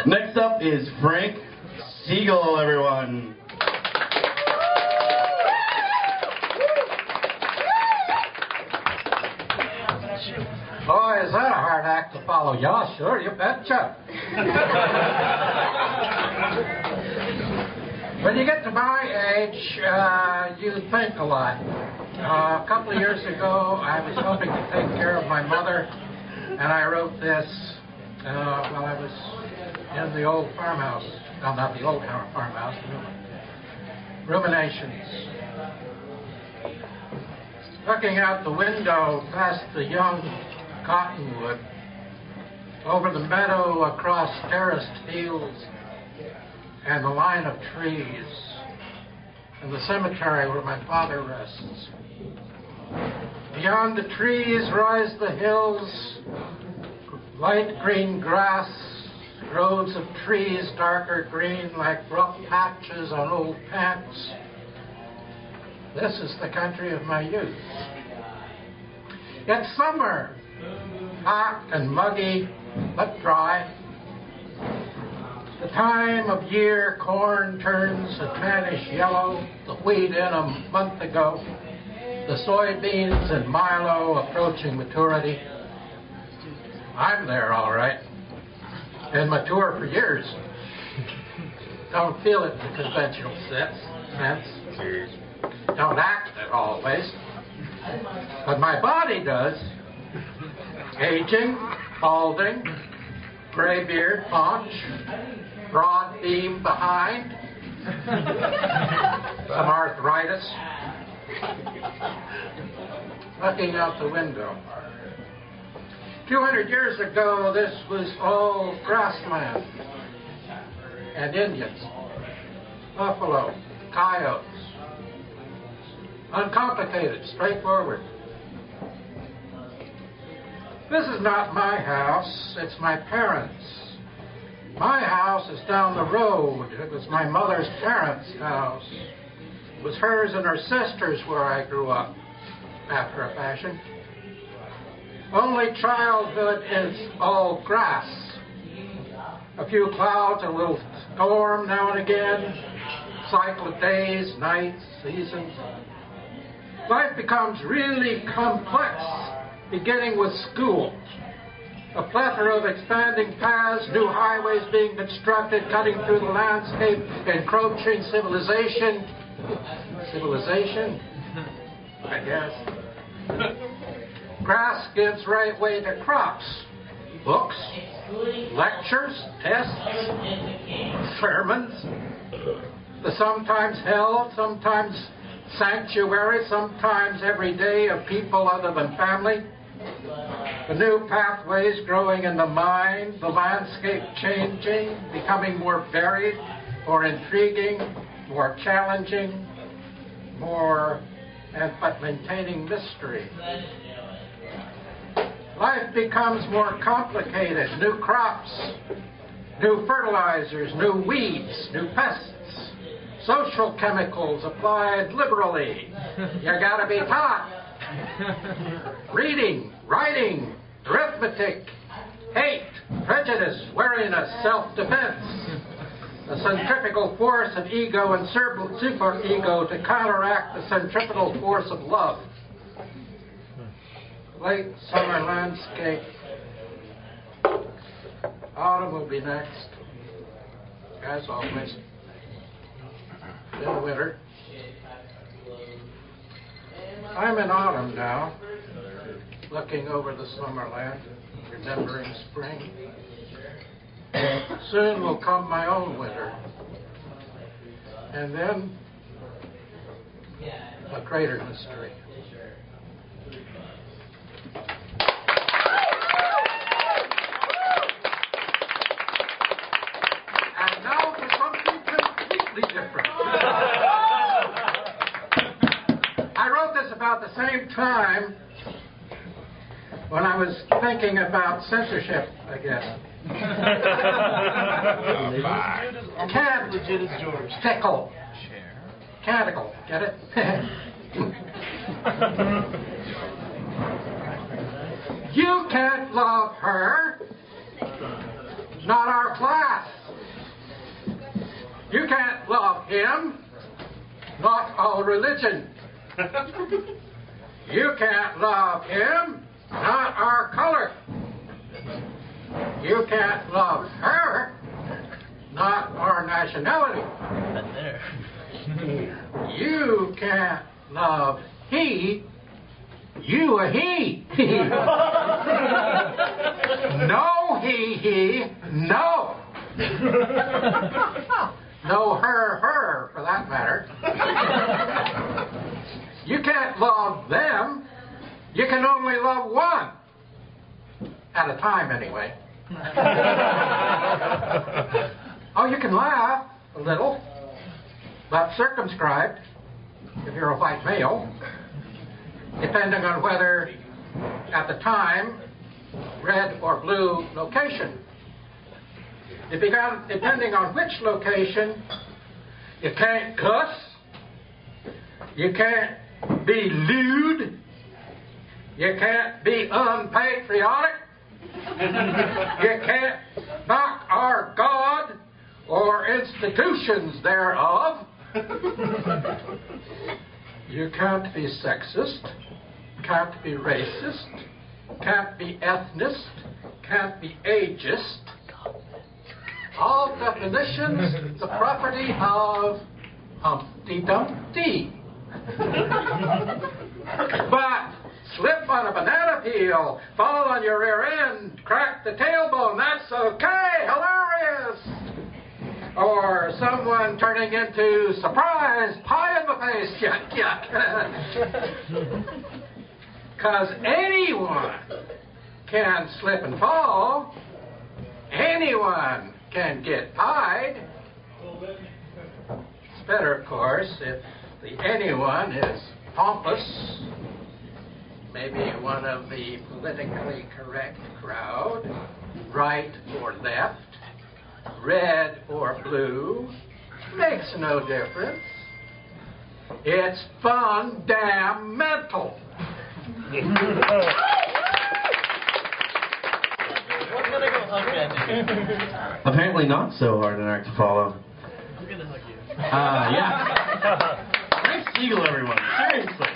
Next up is Frank Siegel, everyone. Boy, is that a hard act to follow. Yeah, sure, you betcha. When you get to my age, you think a lot. A couple of years ago, I was hoping to take care of my mother, and I wrote this while I was in the old farmhouse. No, not the old farmhouse, Ruminations. Looking out the window past the young cottonwood, over the meadow, across terraced fields, and the line of trees, and the cemetery where my father rests. Beyond the trees rise the hills, light green grass, groves of trees darker green like rough patches on old pants. This is the country of my youth. It's summer, hot and muggy, but dry. The time of year corn turns a tannish yellow, the wheat in a month ago, the soybeans and milo approaching maturity. I'm there, all right, and mature for years. Don't feel it in the conventional sense. Don't act it always, but my body does. Aging, balding, gray beard, paunch, broad beam behind, some arthritis. Looking out the window. 200 years ago, this was all grassland and Indians, buffalo, coyotes. Uncomplicated, straightforward. This is not my house, it's my parents'. My house is down the road. It was my mother's parents' house. It was hers and her sister's where I grew up, after a fashion. Only childhood is all grass. A few clouds, a little storm now and again, cycle of days, nights, seasons. Life becomes really complex, beginning with school. A plethora of expanding paths, new highways being constructed, cutting through the landscape, encroaching civilization. Civilization? I guess. Grass gives right way to crops. Books, lectures, tests, sermons. The sometimes held, sometimes sanctuary, sometimes every day of people other than family. The new pathways growing in the mind, the landscape changing, becoming more varied, more intriguing, more challenging, but maintaining mystery. Life becomes more complicated. New crops, new fertilizers, new weeds, new pests. Social chemicals applied liberally. You gotta be taught. Reading, writing, arithmetic, hate, prejudice, wariness, self-defense. The centrifugal force of ego and superego to counteract the centripetal force of love. Late summer landscape. Autumn will be next, as always. Then winter. I'm in autumn now, looking over the summer land, remembering spring. Soon will come my own winter. And then a greater mystery. And now for something completely different. I wrote this about the same time when I was thinking about censorship, I guess. Can't legit as George. Tickle. Canticle. Get it? You can't love her. not our class. You can't love him, not our religion. You can't love him, not our color. You can't love her, not our nationality. You can't love he, you a he. No he, no. No her, for that matter. You can't love them. You can only love one. At a time, anyway. Oh, you can laugh a little, but circumscribed, if you're a white male, depending on whether, at the time, red or blue location. Depending on which location, you can't cuss, you can't be lewd, you can't be unpatriotic, you can't knock our God or institutions thereof. You can't be sexist, can't be racist, can't be ethnist, can't be ageist. All definitions, the property of Humpty Dumpty. But slip on a banana peel, fall on your rear end, crack the tailbone, that's okay, hilarious. Or someone turning into surprise, pie in the face, yuck, yuck. Because anyone can slip and fall, anyone can get pied. It's better, of course, if the anyone is pompous, maybe one of the politically correct crowd, right or left, red or blue, makes no difference. It's fundamental. Apparently not so hard an act to follow. I'm gonna hug you. Yeah. Nice eagle, everyone. Seriously.